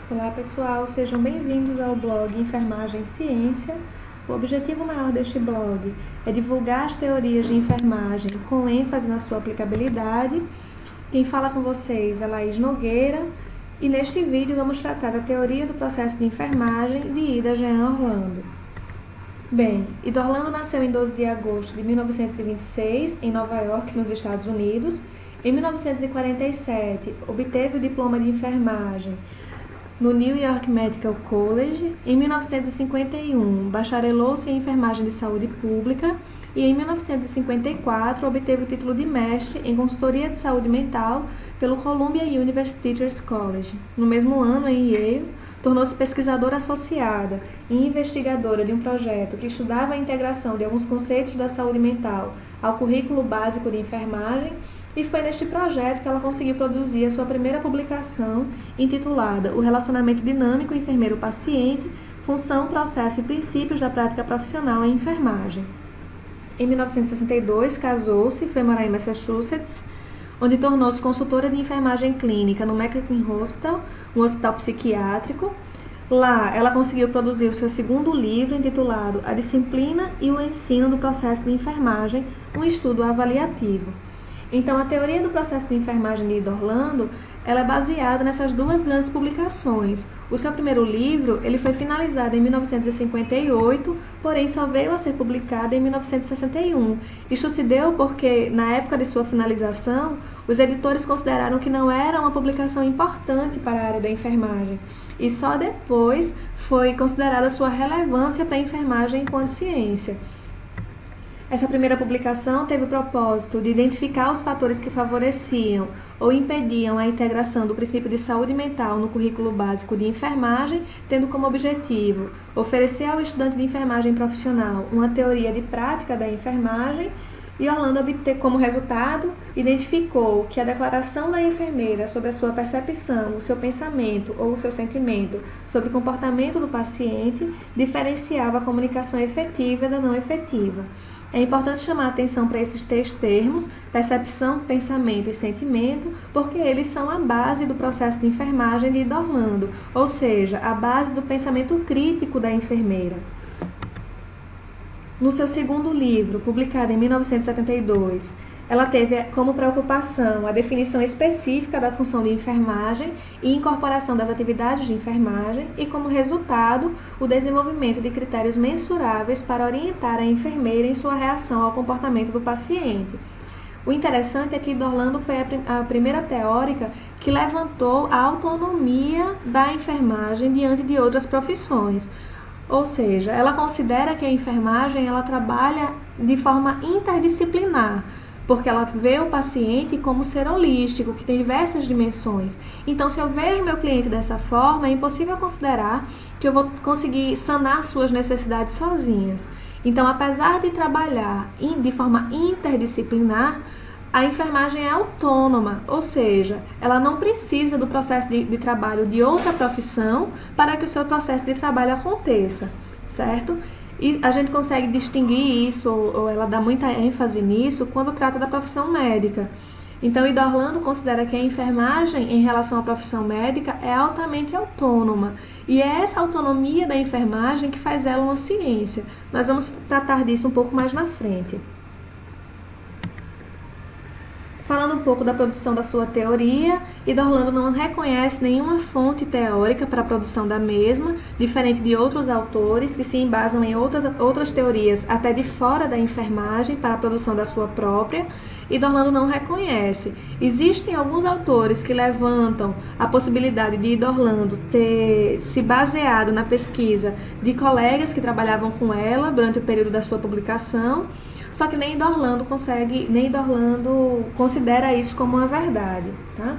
Olá pessoal, sejam bem-vindos ao blog Enfermagem Ciência. O objetivo maior deste blog é divulgar as teorias de enfermagem com ênfase na sua aplicabilidade. Quem fala com vocês é Laís Nogueira e neste vídeo vamos tratar da teoria do processo de enfermagem de Ida Jean Orlando. Bem, Ida Orlando nasceu em 12 de agosto de 1926 em Nova York, nos Estados Unidos. Em 1947, obteve o diploma de enfermagem no New York Medical College. Em 1951, bacharelou-se em enfermagem de saúde pública e em 1954 obteve o título de mestre em consultoria de saúde mental pelo Columbia University Teachers College. No mesmo ano, em Yale, tornou-se pesquisadora associada e investigadora de um projeto que estudava a integração de alguns conceitos da saúde mental ao currículo básico de enfermagem. E foi neste projeto que ela conseguiu produzir a sua primeira publicação, intitulada O Relacionamento Dinâmico Enfermeiro-Paciente, Função, Processo e Princípios da Prática Profissional em Enfermagem. Em 1962, casou-se e foi morar em Massachusetts, onde tornou-se consultora de enfermagem clínica no McLean Hospital, um hospital psiquiátrico. Lá, ela conseguiu produzir o seu segundo livro, intitulado A Disciplina e o Ensino do Processo de Enfermagem, um estudo avaliativo. Então, a teoria do processo de enfermagem de Ida Orlando, ela é baseada nessas duas grandes publicações. O seu primeiro livro, ele foi finalizado em 1958, porém só veio a ser publicado em 1961. Isto se deu porque, na época de sua finalização, os editores consideraram que não era uma publicação importante para a área da enfermagem. E só depois foi considerada sua relevância para a enfermagem enquanto ciência. Essa primeira publicação teve o propósito de identificar os fatores que favoreciam ou impediam a integração do princípio de saúde mental no currículo básico de enfermagem, tendo como objetivo oferecer ao estudante de enfermagem profissional uma teoria de prática da enfermagem. E Orlando, como resultado, identificou que a declaração da enfermeira sobre a sua percepção, o seu pensamento ou o seu sentimento sobre o comportamento do paciente diferenciava a comunicação efetiva da não efetiva. É importante chamar a atenção para esses três termos, percepção, pensamento e sentimento, porque eles são a base do processo de enfermagem de Ida Orlando, ou seja, a base do pensamento crítico da enfermeira. No seu segundo livro, publicado em 1972, ela teve como preocupação a definição específica da função de enfermagem e incorporação das atividades de enfermagem e, como resultado, o desenvolvimento de critérios mensuráveis para orientar a enfermeira em sua reação ao comportamento do paciente. O interessante é que Ida Orlando foi a primeira teórica que levantou a autonomia da enfermagem diante de outras profissões. Ou seja, ela considera que a enfermagem ela trabalha de forma interdisciplinar, porque ela vê o paciente como ser holístico, que tem diversas dimensões. Então, se eu vejo meu cliente dessa forma, é impossível considerar que eu vou conseguir sanar suas necessidades sozinhas. Então, apesar de trabalhar de forma interdisciplinar, a enfermagem é autônoma, ou seja, ela não precisa do processo de trabalho de outra profissão para que o seu processo de trabalho aconteça, certo? E a gente consegue distinguir isso, ou ela dá muita ênfase nisso, quando trata da profissão médica. Então, Ida Orlando considera que a enfermagem, em relação à profissão médica, é altamente autônoma. E é essa autonomia da enfermagem que faz ela uma ciência. Nós vamos tratar disso um pouco mais na frente. Falando um pouco da produção da sua teoria, Ida Orlando não reconhece nenhuma fonte teórica para a produção da mesma, diferente de outros autores que se embasam em outras teorias até de fora da enfermagem para a produção da sua própria. Ida Orlando não reconhece. Existem alguns autores que levantam a possibilidade de Ida Orlando ter se baseado na pesquisa de colegas que trabalhavam com ela durante o período da sua publicação, só que nem Ida Orlando considera isso como uma verdade, tá?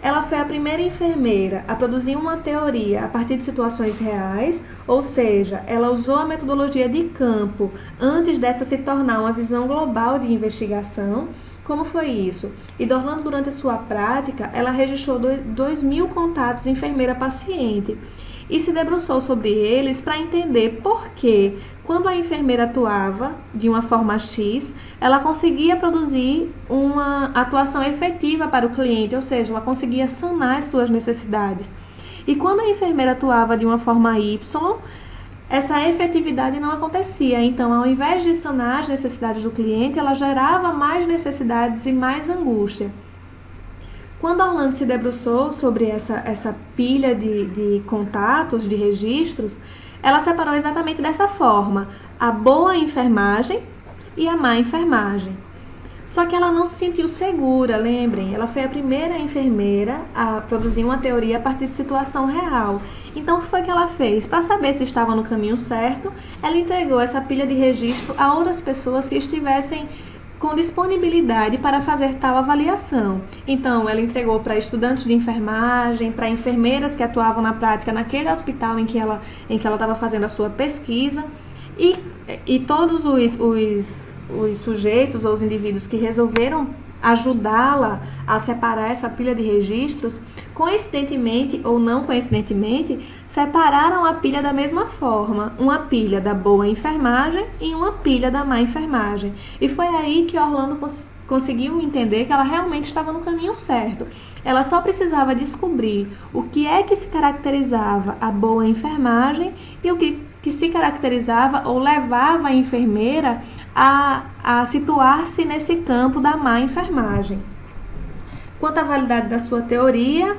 Ela foi a primeira enfermeira a produzir uma teoria a partir de situações reais, ou seja, ela usou a metodologia de campo antes dessa se tornar uma visão global de investigação. Como foi isso? Ida Orlando, durante a sua prática, ela registrou 2.000 contatos enfermeira-paciente e se debruçou sobre eles para entender por que, quando a enfermeira atuava de uma forma X, ela conseguia produzir uma atuação efetiva para o cliente, ou seja, ela conseguia sanar as suas necessidades. E quando a enfermeira atuava de uma forma Y, essa efetividade não acontecia. Então, ao invés de sanar as necessidades do cliente, ela gerava mais necessidades e mais angústia. Quando Orlando se debruçou sobre essa pilha de contatos, de registros, ela separou exatamente dessa forma: a boa enfermagem e a má enfermagem. Só que ela não se sentiu segura, lembrem, ela foi a primeira enfermeira a produzir uma teoria a partir de situação real. Então, o que foi que ela fez? Para saber se estava no caminho certo, ela entregou essa pilha de registro a outras pessoas que estivessem com disponibilidade para fazer tal avaliação. Então, ela entregou para estudantes de enfermagem, para enfermeiras que atuavam na prática naquele hospital em que ela estava fazendo a sua pesquisa, e todos os sujeitos ou os indivíduos que resolveram ajudá-la a separar essa pilha de registros, coincidentemente ou não coincidentemente, separaram a pilha da mesma forma, uma pilha da boa enfermagem e uma pilha da má enfermagem. E foi aí que Orlando conseguiu entender que ela realmente estava no caminho certo. Ela só precisava descobrir o que é que se caracterizava a boa enfermagem e o que se caracterizava ou levava a enfermeira a situar-se nesse campo da má enfermagem. Quanto à validade da sua teoria,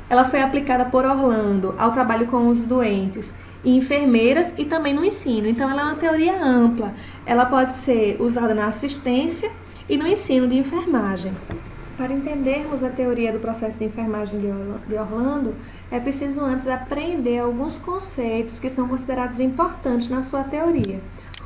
ela foi aplicada por Orlando ao trabalho com os doentes e enfermeiras e também no ensino. Então, ela é uma teoria ampla. Ela pode ser usada na assistência e no ensino de enfermagem. Para entendermos a teoria do processo de enfermagem de Orlando, é preciso antes aprender alguns conceitos que são considerados importantes na sua teoria.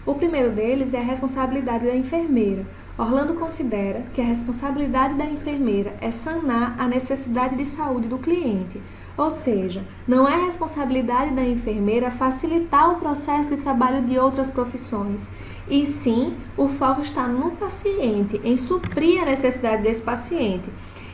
O primeiro deles é a responsabilidade da enfermeira. Orlando considera que a responsabilidade da enfermeira é sanar a necessidade de saúde do cliente. Ou seja, não é responsabilidade da enfermeira facilitar o processo de trabalho de outras profissões, e sim, o foco está no paciente, em suprir a necessidade desse paciente.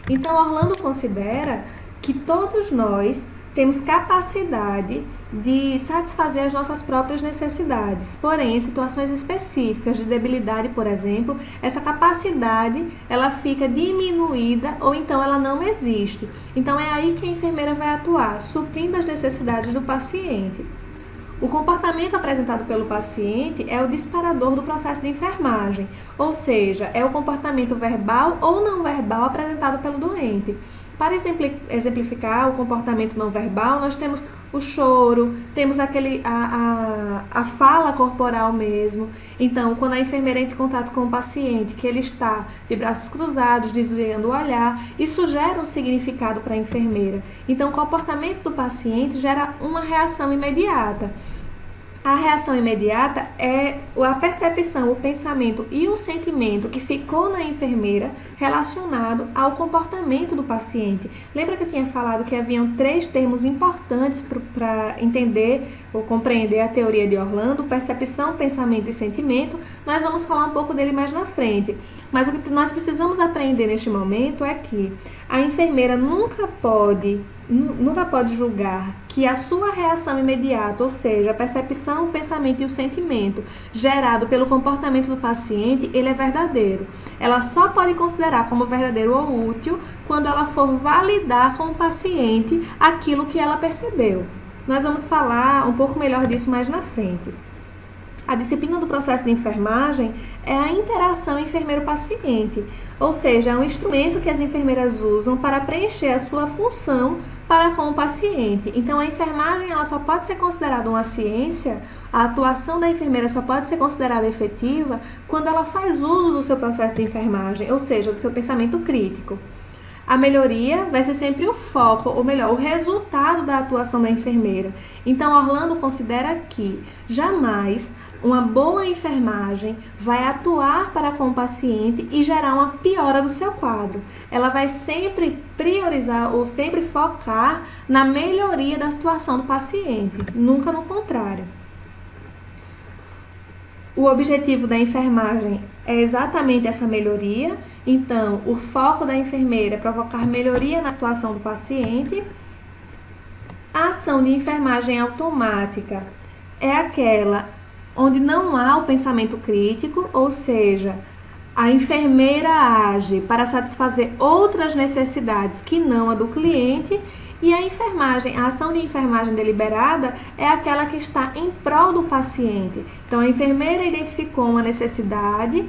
Então, Orlando considera que todos nós temos capacidade de satisfazer as nossas próprias necessidades. Porém, em situações específicas de debilidade, por exemplo, essa capacidade ela fica diminuída ou então ela não existe. Então, é aí que a enfermeira vai atuar, suprindo as necessidades do paciente. O comportamento apresentado pelo paciente é o disparador do processo de enfermagem, ou seja, é o comportamento verbal ou não verbal apresentado pelo doente. Para exemplificar o comportamento não verbal, nós temos o choro, temos a fala corporal mesmo. Então, quando a enfermeira entra em contato com o paciente, que ele está de braços cruzados, desviando o olhar, isso gera um significado para a enfermeira. Então, o comportamento do paciente gera uma reação imediata. A reação imediata é a percepção, o pensamento e o sentimento que ficou na enfermeira relacionado ao comportamento do paciente. Lembra que eu tinha falado que haviam 3 termos importantes para entender ou compreender a teoria de Orlando: percepção, pensamento e sentimento. Nós vamos falar um pouco dele mais na frente. Mas o que nós precisamos aprender neste momento é que a enfermeira nunca pode julgar que a sua reação imediata, ou seja, a percepção, o pensamento e o sentimento gerado pelo comportamento do paciente, ele é verdadeiro. Ela só pode considerar como verdadeiro ou útil quando ela for validar com o paciente aquilo que ela percebeu. Nós vamos falar um pouco melhor disso mais na frente. A disciplina do processo de enfermagem é a interação enfermeiro-paciente, ou seja, é um instrumento que as enfermeiras usam para preencher a sua função para com o paciente. Então, a enfermagem ela só pode ser considerada uma ciência, a atuação da enfermeira só pode ser considerada efetiva quando ela faz uso do seu processo de enfermagem, ou seja, do seu pensamento crítico. A melhoria vai ser sempre o foco, ou melhor, o resultado da atuação da enfermeira. Então, Orlando considera que jamais uma boa enfermagem vai atuar para com o paciente e gerar uma piora do seu quadro. Ela vai sempre priorizar ou sempre focar na melhoria da situação do paciente, nunca no contrário. O objetivo da enfermagem é exatamente essa melhoria. Então, o foco da enfermeira é provocar melhoria na situação do paciente. A ação de enfermagem automática é aquela onde não há o pensamento crítico, ou seja, a enfermeira age para satisfazer outras necessidades que não a do cliente E a enfermagem, a ação de enfermagem deliberada é aquela que está em prol do paciente. Então, a enfermeira identificou uma necessidade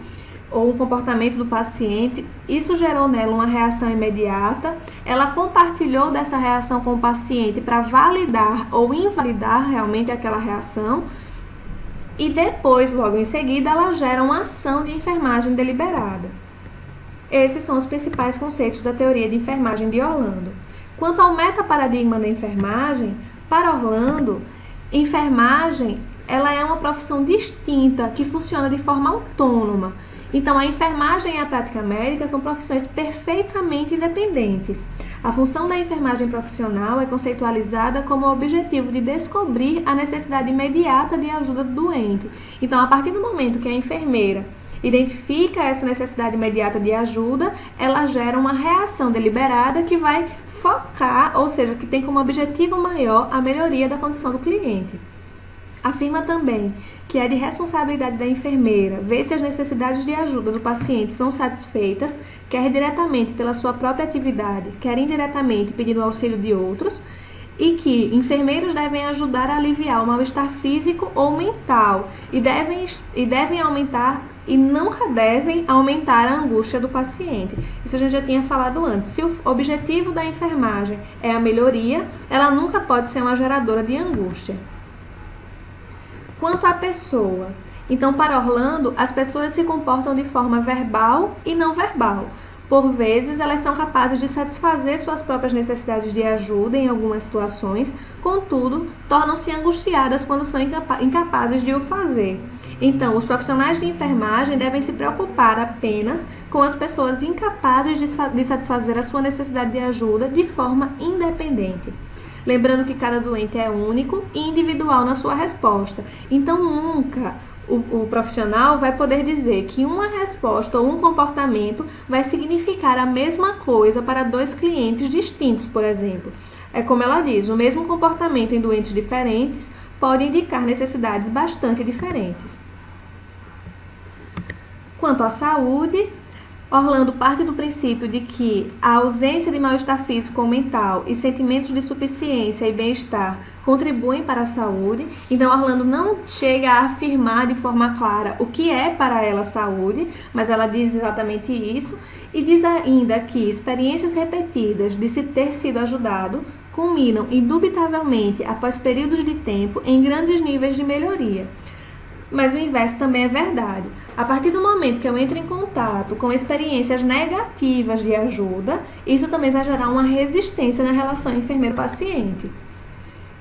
ou um comportamento do paciente, isso gerou nela uma reação imediata, ela compartilhou dessa reação com o paciente para validar ou invalidar realmente aquela reação, e depois, logo em seguida, ela gera uma ação de enfermagem deliberada. Esses são os principais conceitos da teoria de enfermagem de Orlando. Quanto ao metaparadigma da enfermagem, para Orlando, enfermagem ela é uma profissão distinta que funciona de forma autônoma. Então, a enfermagem e a prática médica são profissões perfeitamente independentes. A função da enfermagem profissional é conceitualizada como o objetivo de descobrir a necessidade imediata de ajuda do doente. Então, a partir do momento que a enfermeira identifica essa necessidade imediata de ajuda, ela gera uma reação deliberada que vai focar, ou seja, que tem como objetivo maior a melhoria da condição do cliente. Afirma também que é de responsabilidade da enfermeira ver se as necessidades de ajuda do paciente são satisfeitas, quer diretamente pela sua própria atividade, quer indiretamente pedindo auxílio de outros, e que enfermeiros devem ajudar a aliviar o mal-estar físico ou mental e devem aumentar e nunca devem aumentar a angústia do paciente. Isso a gente já tinha falado antes. Se o objetivo da enfermagem é a melhoria, ela nunca pode ser uma geradora de angústia. Quanto à pessoa, então para Orlando, as pessoas se comportam de forma verbal e não verbal. Por vezes, elas são capazes de satisfazer suas próprias necessidades de ajuda em algumas situações, contudo, tornam-se angustiadas quando são incapazes de o fazer. Então, os profissionais de enfermagem devem se preocupar apenas com as pessoas incapazes de satisfazer a sua necessidade de ajuda de forma independente. Lembrando que cada doente é único e individual na sua resposta. Então, nunca o profissional vai poder dizer que uma resposta ou um comportamento vai significar a mesma coisa para dois clientes distintos, por exemplo. É como ela diz, o mesmo comportamento em doentes diferentes pode indicar necessidades bastante diferentes. Quanto à saúde, Orlando parte do princípio de que a ausência de mal-estar físico ou mental e sentimentos de suficiência e bem-estar contribuem para a saúde. Então, Orlando não chega a afirmar de forma clara o que é para ela saúde, mas ela diz exatamente isso e diz ainda que experiências repetidas de se ter sido ajudado culminam indubitavelmente, após períodos de tempo, em grandes níveis de melhoria. Mas o inverso também é verdade. A partir do momento que eu entro em contato com experiências negativas de ajuda, isso também vai gerar uma resistência na relação enfermeiro-paciente.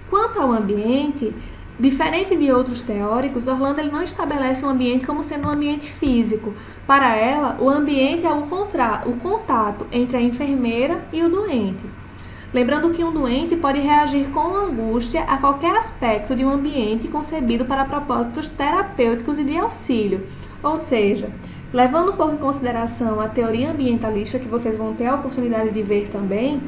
Quanto ao ambiente, diferente de outros teóricos, Orlando ele não estabelece um ambiente como sendo um ambiente físico. Para ela, o ambiente é o contato entre a enfermeira e o doente. Lembrando que um doente pode reagir com angústia a qualquer aspecto de um ambiente concebido para propósitos terapêuticos e de auxílio. Ou seja, levando um pouco em consideração a teoria ambientalista, que vocês vão ter a oportunidade de ver também,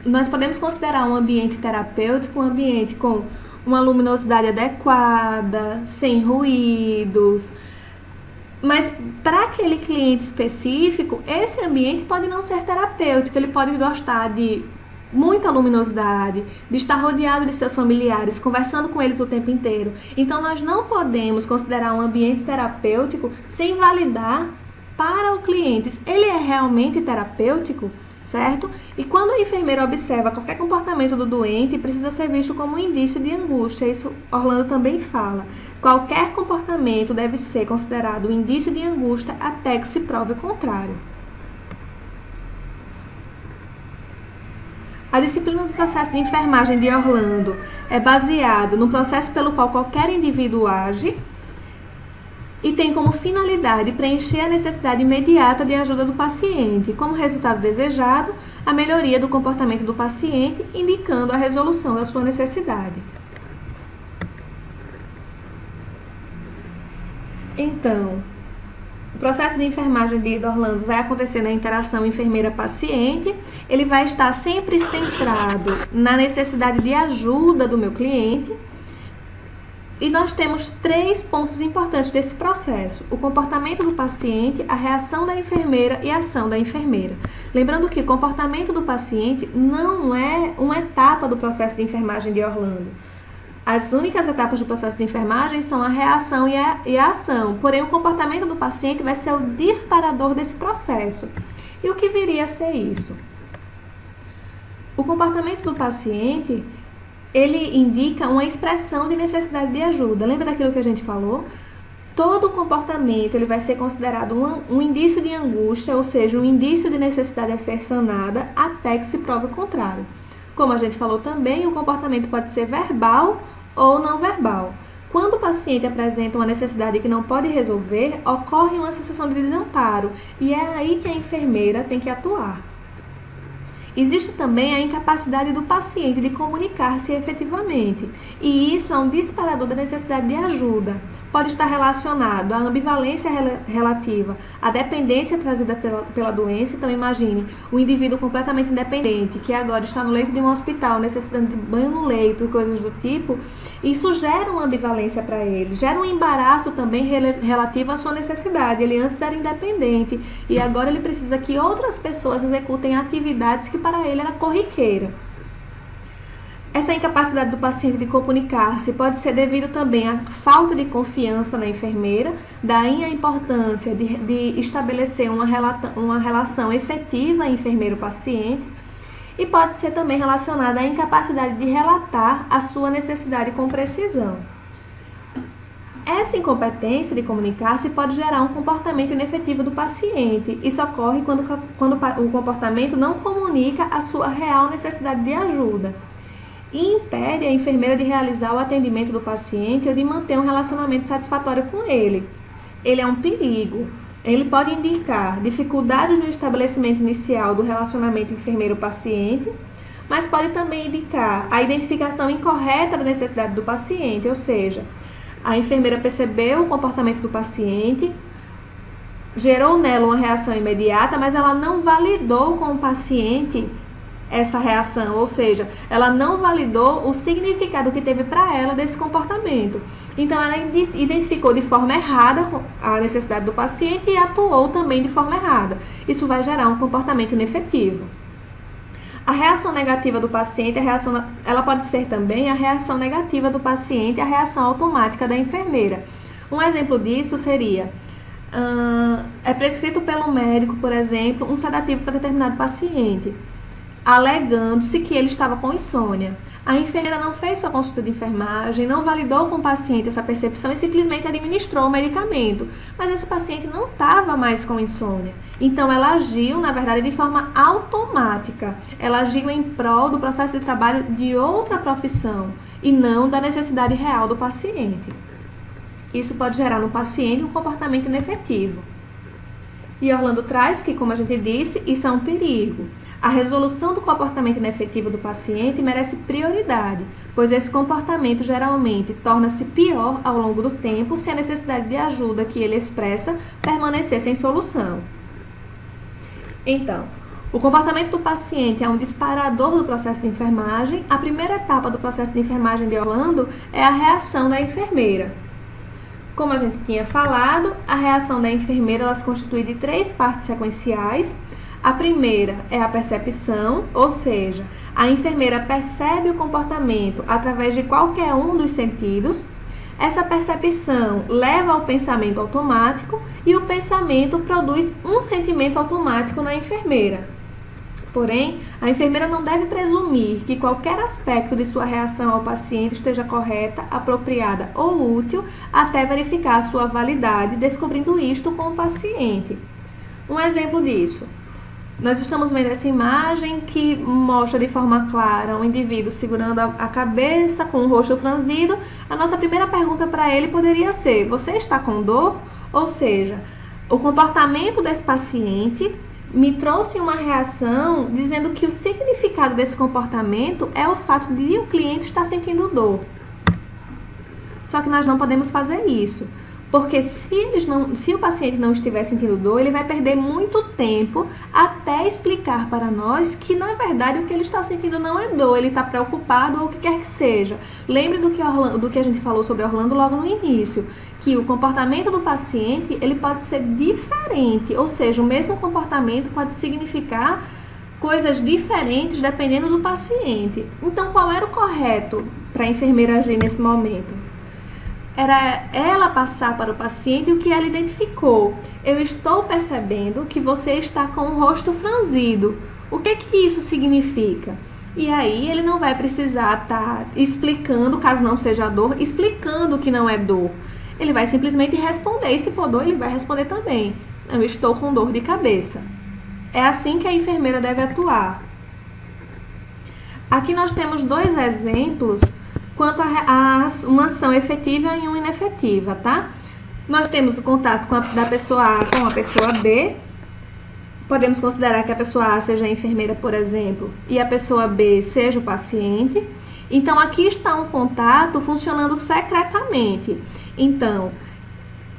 nós podemos considerar um ambiente terapêutico um ambiente com uma luminosidade adequada, sem ruídos. Mas para aquele cliente específico, esse ambiente pode não ser terapêutico, ele pode gostar de muita luminosidade, de estar rodeado de seus familiares, conversando com eles o tempo inteiro. Então, nós não podemos considerar um ambiente terapêutico sem validar para o cliente. Ele é realmente terapêutico, certo? E quando a enfermeira observa qualquer comportamento do doente, precisa ser visto como um indício de angústia. Isso Orlando também fala. Qualquer comportamento deve ser considerado um indício de angústia até que se prove o contrário. A disciplina do processo de enfermagem de Orlando é baseada no processo pelo qual qualquer indivíduo age e tem como finalidade preencher a necessidade imediata de ajuda do paciente, como resultado desejado, a melhoria do comportamento do paciente, indicando a resolução da sua necessidade. Então, o processo de enfermagem de Orlando vai acontecer na interação enfermeira-paciente, ele vai estar sempre centrado na necessidade de ajuda do meu cliente, E nós temos 3 pontos importantes desse processo: o comportamento do paciente, a reação da enfermeira e a ação da enfermeira. Lembrando que o comportamento do paciente não é uma etapa do processo de enfermagem de Orlando. As únicas etapas do processo de enfermagem são a reação e a ação. Porém, o comportamento do paciente vai ser o disparador desse processo. E o que viria a ser isso? O comportamento do paciente, ele indica uma expressão de necessidade de ajuda. Lembra daquilo que a gente falou? Todo comportamento ele vai ser considerado um indício de angústia, ou seja, um indício de necessidade a ser sanada até que se prove o contrário. Como a gente falou também, o comportamento pode ser verbal ou não verbal. Quando o paciente apresenta uma necessidade que não pode resolver, ocorre uma sensação de desamparo e é aí que a enfermeira tem que atuar. Existe também a incapacidade do paciente de comunicar-se efetivamente, e isso é um disparador da necessidade de ajuda. Pode estar relacionado à ambivalência relativa, à dependência trazida pela doença. Então, imagine um indivíduo completamente independente, que agora está no leito de um hospital, necessitando de banho no leito e coisas do tipo. Isso gera uma ambivalência para ele, gera um embaraço também relativo à sua necessidade. Ele antes era independente e agora ele precisa que outras pessoas executem atividades que para ele era corriqueira. Essa incapacidade do paciente de comunicar-se pode ser devido também à falta de confiança na enfermeira, daí a importância de estabelecer uma relação efetiva enfermeiro-paciente, e pode ser também relacionada à incapacidade de relatar a sua necessidade com precisão. Essa incompetência de comunicar-se pode gerar um comportamento inefetivo do paciente. Isso ocorre quando o comportamento não comunica a sua real necessidade de ajuda e impede a enfermeira de realizar o atendimento do paciente ou de manter um relacionamento satisfatório com ele. Ele é um perigo. Ele pode indicar dificuldades no estabelecimento inicial do relacionamento enfermeiro-paciente, mas pode também indicar a identificação incorreta da necessidade do paciente, ou seja, a enfermeira percebeu o comportamento do paciente, gerou nela uma reação imediata, mas ela não validou com o paciente essa reação, ou seja, ela não validou o significado que teve para ela desse comportamento. Então, ela identificou de forma errada a necessidade do paciente e atuou também de forma errada. Isso vai gerar um comportamento inefetivo. A reação negativa do paciente, ela pode ser também a reação negativa do paciente, a reação automática da enfermeira. Um exemplo disso seria, é prescrito pelo médico, por exemplo, um sedativo para determinado paciente, alegando-se que ele estava com insônia. A enfermeira não fez sua consulta de enfermagem, não validou com o paciente essa percepção e simplesmente administrou o medicamento. Mas esse paciente não estava mais com insônia. Então, ela agiu, na verdade, de forma automática. Ela agiu em prol do processo de trabalho de outra profissão e não da necessidade real do paciente. Isso pode gerar no paciente um comportamento inefetivo. E Orlando traz que, como a gente disse, isso é um perigo. A resolução do comportamento inefetivo do paciente merece prioridade, pois esse comportamento geralmente torna-se pior ao longo do tempo se a necessidade de ajuda que ele expressa permanecer sem solução. Então, o comportamento do paciente é um disparador do processo de enfermagem. A primeira etapa do processo de enfermagem de Orlando é a reação da enfermeira. Como a gente tinha falado, a reação da enfermeira ela se constitui de 3 partes sequenciais. A primeira é a percepção, ou seja, a enfermeira percebe o comportamento através de qualquer um dos sentidos. Essa percepção leva ao pensamento automático e o pensamento produz um sentimento automático na enfermeira. Porém, a enfermeira não deve presumir que qualquer aspecto de sua reação ao paciente esteja correta, apropriada ou útil até verificar a sua validade, descobrindo isto com o paciente. Um exemplo disso. Nós estamos vendo essa imagem que mostra de forma clara um indivíduo segurando a cabeça com o rosto franzido. A nossa primeira pergunta para ele poderia ser: você está com dor? Ou seja, o comportamento desse paciente me trouxe uma reação dizendo que o significado desse comportamento é o fato de o cliente estar sentindo dor. Só que nós não podemos fazer isso. Porque se o paciente não estiver sentindo dor, ele vai perder muito tempo até explicar para nós que, na verdade, o que ele está sentindo não é dor, ele está preocupado ou o que quer que seja. Lembre do que a gente falou sobre Orlando logo no início, que o comportamento do paciente ele pode ser diferente, ou seja, o mesmo comportamento pode significar coisas diferentes dependendo do paciente. Então, qual era o correto para a enfermeira agir nesse momento? Era ela passar para o paciente o que ela identificou. Eu estou percebendo que você está com o rosto franzido. O que isso significa? E aí ele não vai precisar estar explicando, caso não seja dor, explicando que não é dor. Ele vai simplesmente responder. E se for dor, ele vai responder também. Eu estou com dor de cabeça. É assim que a enfermeira deve atuar. Aqui nós temos 2 exemplos quanto a uma ação efetiva e uma inefetiva, tá? Nós temos o contato da pessoa A com a pessoa B. Podemos considerar que a pessoa A seja a enfermeira, por exemplo, e a pessoa B seja o paciente. Então, aqui está um contato funcionando secretamente. Então,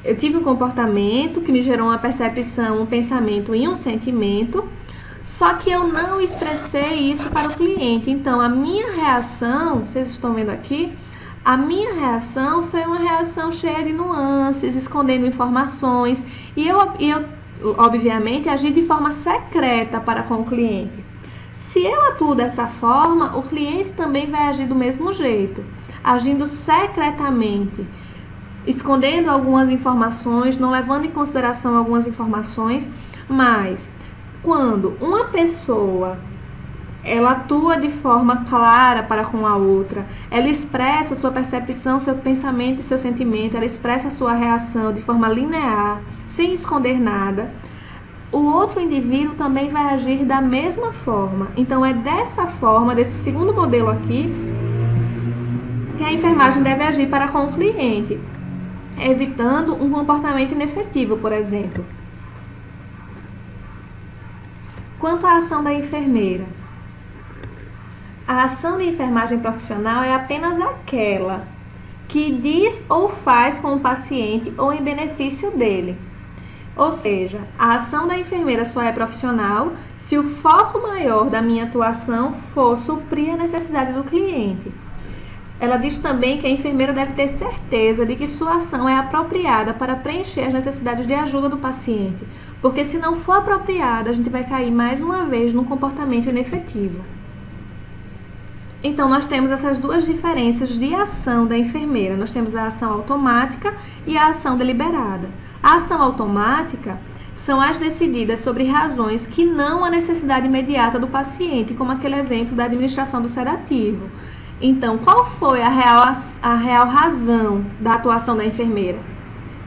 eu tive um comportamento que me gerou uma percepção, um pensamento e um sentimento, só que eu não expressei isso para o cliente. Então, a minha reação, vocês estão vendo aqui, a minha reação foi uma reação cheia de nuances, escondendo informações. E eu obviamente, agi de forma secreta para com o cliente. Se eu atuo dessa forma, o cliente também vai agir do mesmo jeito, agindo secretamente, escondendo algumas informações, não levando em consideração algumas informações, mas quando uma pessoa ela atua de forma clara para com a outra, ela expressa sua percepção, seu pensamento e seu sentimento, ela expressa sua reação de forma linear, sem esconder nada, o outro indivíduo também vai agir da mesma forma. Então é dessa forma, desse segundo modelo aqui, que a enfermagem deve agir para com o cliente, evitando um comportamento inefetivo, por exemplo. Quanto à ação da enfermeira, a ação de enfermagem profissional é apenas aquela que diz ou faz com o paciente ou em benefício dele. Ou seja, a ação da enfermeira só é profissional se o foco maior da minha atuação for suprir a necessidade do cliente. Ela diz também que a enfermeira deve ter certeza de que sua ação é apropriada para preencher as necessidades de ajuda do paciente, porque se não for apropriada, a gente vai cair mais uma vez num comportamento inefetivo. Então, nós temos essas 2 diferenças de ação da enfermeira. Nós temos a ação automática e a ação deliberada. A ação automática são as decididas sobre razões que não a necessidade imediata do paciente, como aquele exemplo da administração do sedativo. Então, qual foi a real razão da atuação da enfermeira?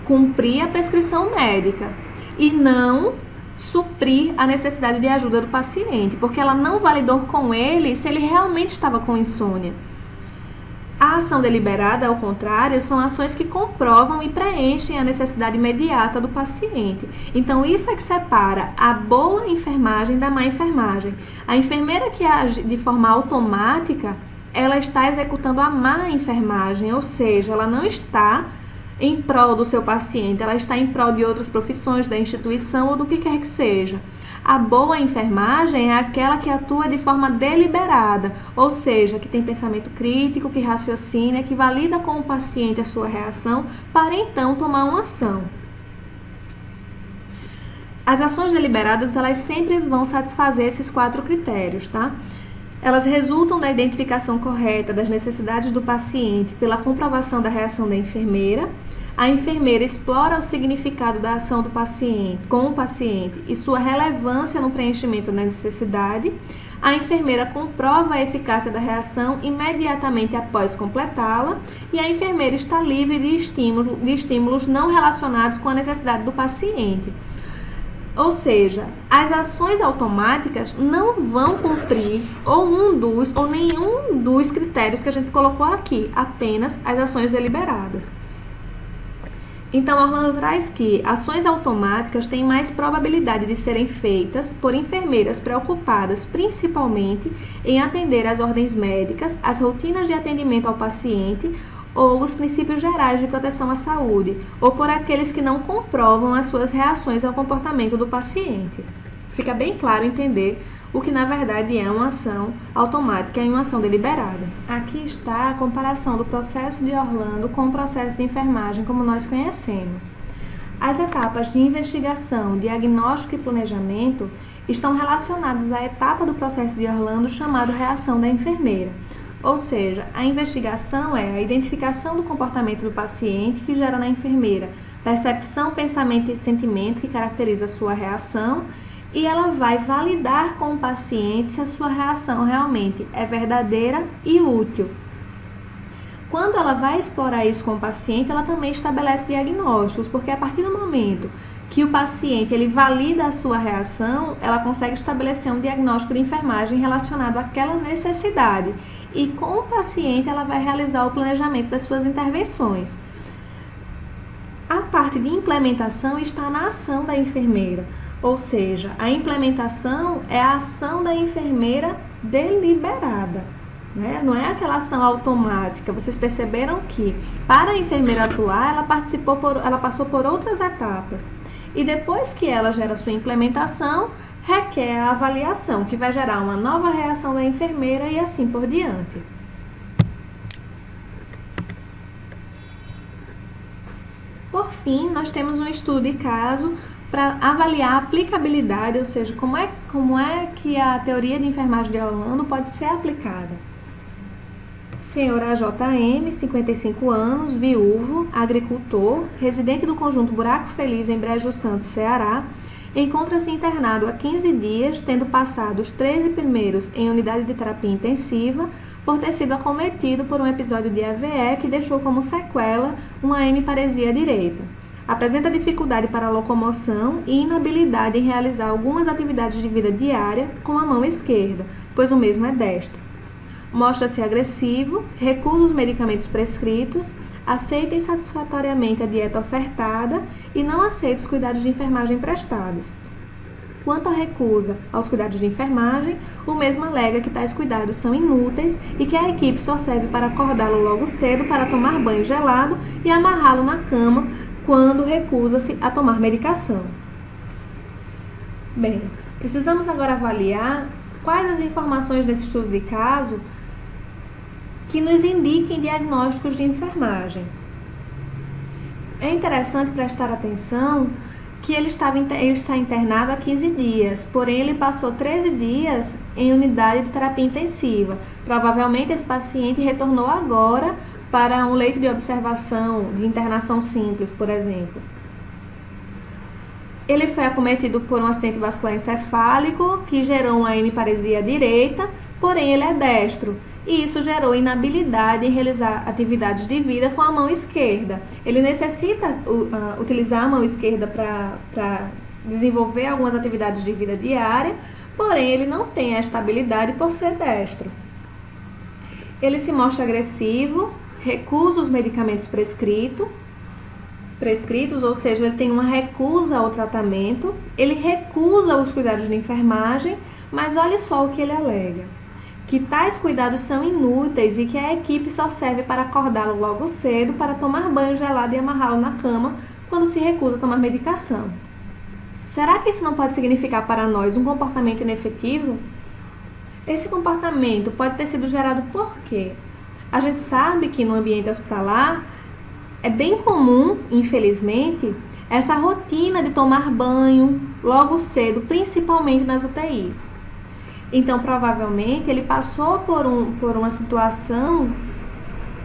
Cumprir a prescrição médica e não suprir a necessidade de ajuda do paciente, porque ela não validou com ele se ele realmente estava com insônia. A ação deliberada, ao contrário, são ações que comprovam e preenchem a necessidade imediata do paciente. Então, isso é que separa a boa enfermagem da má enfermagem. A enfermeira que age de forma automática, ela está executando a má enfermagem, ou seja, ela não está em prol do seu paciente, ela está em prol de outras profissões, da instituição ou do que quer que seja. A boa enfermagem é aquela que atua de forma deliberada, ou seja, que tem pensamento crítico, que raciocina, que valida com o paciente a sua reação para então tomar uma ação. As ações deliberadas, elas sempre vão satisfazer esses 4 critérios, tá? Elas resultam da identificação correta das necessidades do paciente pela comprovação da reação da enfermeira. A enfermeira explora o significado da ação do paciente com o paciente e sua relevância no preenchimento da necessidade. A enfermeira comprova a eficácia da reação imediatamente após completá-la e a enfermeira está livre de estímulos não relacionados com a necessidade do paciente. Ou seja, as ações automáticas não vão cumprir ou nenhum dos critérios que a gente colocou aqui, apenas as ações deliberadas. Então, Orlando traz que ações automáticas têm mais probabilidade de serem feitas por enfermeiras preocupadas principalmente em atender às ordens médicas, as rotinas de atendimento ao paciente ou os princípios gerais de proteção à saúde, ou por aqueles que não comprovam as suas reações ao comportamento do paciente. Fica bem claro entender o que na verdade é uma ação automática e uma ação deliberada. Aqui está a comparação do processo de Orlando com o processo de enfermagem como nós conhecemos. As etapas de investigação, diagnóstico e planejamento estão relacionadas à etapa do processo de Orlando chamada reação da enfermeira. Ou seja, a investigação é a identificação do comportamento do paciente que gera na enfermeira percepção, pensamento e sentimento que caracteriza a sua reação, e ela vai validar com o paciente se a sua reação realmente é verdadeira e útil. Quando ela vai explorar isso com o paciente, ela também estabelece diagnósticos, porque a partir do momento que o paciente ele valida a sua reação, ela consegue estabelecer um diagnóstico de enfermagem relacionado àquela necessidade. E com o paciente ela vai realizar o planejamento das suas intervenções. A parte de implementação está na ação da enfermeira, ou seja, a implementação é a ação da enfermeira deliberada. Não é aquela ação automática. Vocês perceberam que para a enfermeira atuar, ela passou por outras etapas. E depois que ela gera sua implementação, requer a avaliação, que vai gerar uma nova reação da enfermeira e assim por diante. Por fim, nós temos um estudo de caso para avaliar a aplicabilidade, ou seja, como é que a teoria de enfermagem de Orlando pode ser aplicada. Senhor AJM, 55 anos, viúvo, agricultor, residente do conjunto Buraco Feliz em Brejo Santo, Ceará, encontra-se internado há 15 dias, tendo passado os 13 primeiros em unidade de terapia intensiva, por ter sido acometido por um episódio de AVE que deixou como sequela uma hemiparesia direita. Apresenta dificuldade para a locomoção e inabilidade em realizar algumas atividades de vida diária com a mão esquerda, pois o mesmo é destro. Mostra-se agressivo, recusa os medicamentos prescritos, aceita insatisfatoriamente a dieta ofertada e não aceita os cuidados de enfermagem prestados. Quanto à recusa aos cuidados de enfermagem, o mesmo alega que tais cuidados são inúteis e que a equipe só serve para acordá-lo logo cedo para tomar banho gelado e amarrá-lo na cama quando recusa-se a tomar medicação. Bem, precisamos agora avaliar quais as informações desse estudo de caso que nos indiquem diagnósticos de enfermagem. É interessante prestar atenção que ele está internado há 15 dias, porém ele passou 13 dias em unidade de terapia intensiva. Provavelmente esse paciente retornou agora para um leito de observação, de internação simples, por exemplo. Ele foi acometido por um acidente vascular encefálico que gerou uma hemiparesia direita, porém ele é destro. E isso gerou inabilidade em realizar atividades de vida com a mão esquerda. Ele necessita utilizar a mão esquerda para desenvolver algumas atividades de vida diária, porém ele não tem a estabilidade por ser destro. Ele se mostra agressivo, recusa os medicamentos prescritos, ou seja, ele tem uma recusa ao tratamento, ele recusa os cuidados de enfermagem, mas olha só o que ele alega. Que tais cuidados são inúteis e que a equipe só serve para acordá-lo logo cedo para tomar banho gelado e amarrá-lo na cama quando se recusa a tomar medicação. Será que isso não pode significar para nós um comportamento inefetivo? Esse comportamento pode ter sido gerado por quê? A gente sabe que no ambiente hospitalar é bem comum, infelizmente, essa rotina de tomar banho logo cedo, principalmente nas UTIs. Então, provavelmente, ele passou por uma situação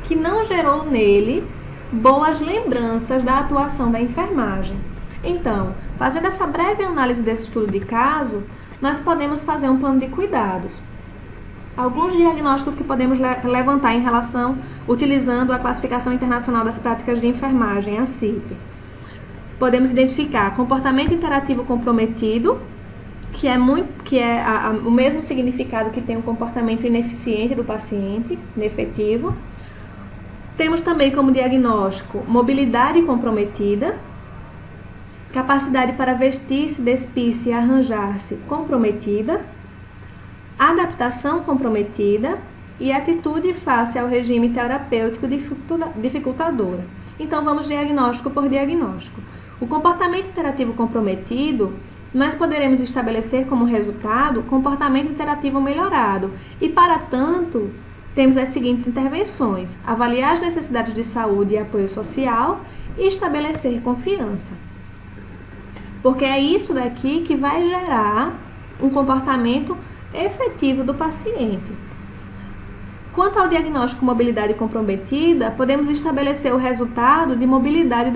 que não gerou nele boas lembranças da atuação da enfermagem. Então, fazendo essa breve análise desse estudo de caso, nós podemos fazer um plano de cuidados. Alguns diagnósticos que podemos levantar em relação, utilizando a Classificação Internacional das Práticas de Enfermagem, a CIP. Podemos identificar comportamento interativo comprometido, que é o mesmo significado que tem o comportamento ineficiente do paciente, inefetivo. Temos também como diagnóstico mobilidade comprometida, capacidade para vestir-se, despir-se e arranjar-se comprometida, adaptação comprometida e atitude face ao regime terapêutico dificultadora. Então, vamos diagnóstico por diagnóstico. O comportamento interativo comprometido, nós poderemos estabelecer como resultado comportamento interativo melhorado e, para tanto, temos as seguintes intervenções: avaliar as necessidades de saúde e apoio social e estabelecer confiança. Porque é isso daqui que vai gerar um comportamento efetivo do paciente. Quanto ao diagnóstico mobilidade comprometida, podemos estabelecer o resultado de mobilidade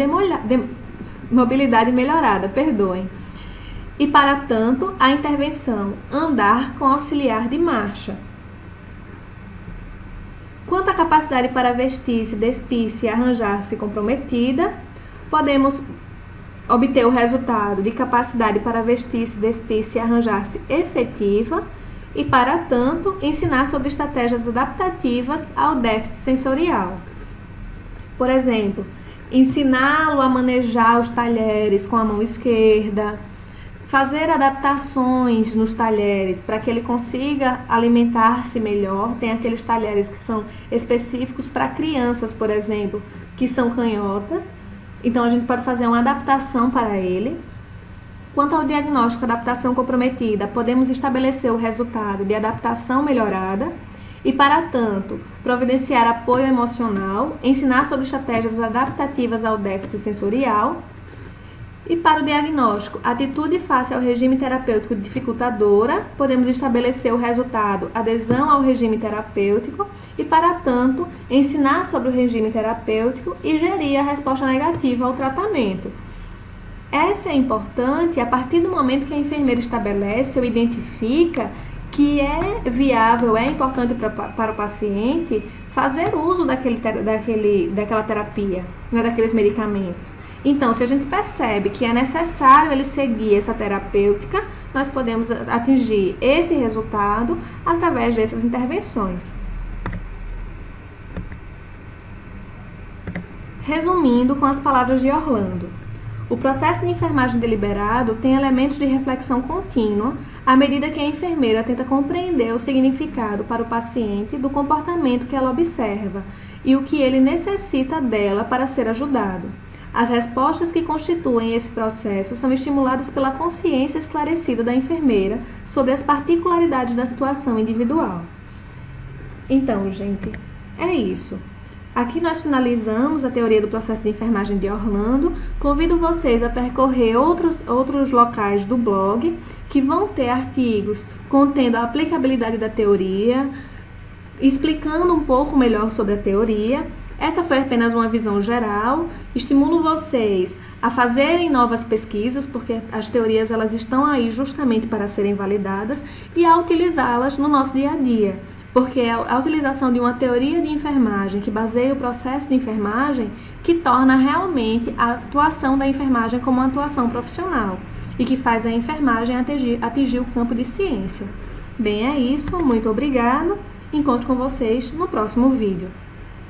melhorada, E, para tanto, a intervenção andar com auxiliar de marcha. Quanto à capacidade para vestir-se, despir-se e arranjar-se comprometida, podemos obter o resultado de capacidade para vestir-se, despir-se e arranjar-se efetiva e, para tanto, ensinar sobre estratégias adaptativas ao déficit sensorial. Por exemplo, ensiná-lo a manejar os talheres com a mão esquerda, fazer adaptações nos talheres para que ele consiga alimentar-se melhor. Tem aqueles talheres que são específicos para crianças, por exemplo, que são canhotas. Então, a gente pode fazer uma adaptação para ele. Quanto ao diagnóstico adaptação comprometida, podemos estabelecer o resultado de adaptação melhorada e, para tanto, providenciar apoio emocional, ensinar sobre estratégias adaptativas ao déficit sensorial. E para o diagnóstico, atitude face ao regime terapêutico dificultadora, podemos estabelecer o resultado adesão ao regime terapêutico e, para tanto, ensinar sobre o regime terapêutico e gerir a resposta negativa ao tratamento. Essa é importante a partir do momento que a enfermeira estabelece ou identifica que é viável, é importante para o paciente fazer uso daquela terapia, daqueles medicamentos. Então, se a gente percebe que é necessário ele seguir essa terapêutica, nós podemos atingir esse resultado através dessas intervenções. Resumindo com as palavras de Orlando, o processo de enfermagem deliberado tem elementos de reflexão contínua à medida que a enfermeira tenta compreender o significado para o paciente do comportamento que ela observa e o que ele necessita dela para ser ajudado. As respostas que constituem esse processo são estimuladas pela consciência esclarecida da enfermeira sobre as particularidades da situação individual. Então, gente, é isso. Aqui nós finalizamos a teoria do processo de enfermagem de Orlando. Convido vocês a percorrer outros locais do blog que vão ter artigos contendo a aplicabilidade da teoria, explicando um pouco melhor sobre a teoria. Essa foi apenas uma visão geral. Estimulo vocês a fazerem novas pesquisas, porque as teorias elas estão aí justamente para serem validadas e a utilizá-las no nosso dia a dia. Porque é a utilização de uma teoria de enfermagem que baseia o processo de enfermagem que torna realmente a atuação da enfermagem como uma atuação profissional e que faz a enfermagem atingir o campo de ciência. Bem, é isso. Muito obrigado. Encontro com vocês no próximo vídeo.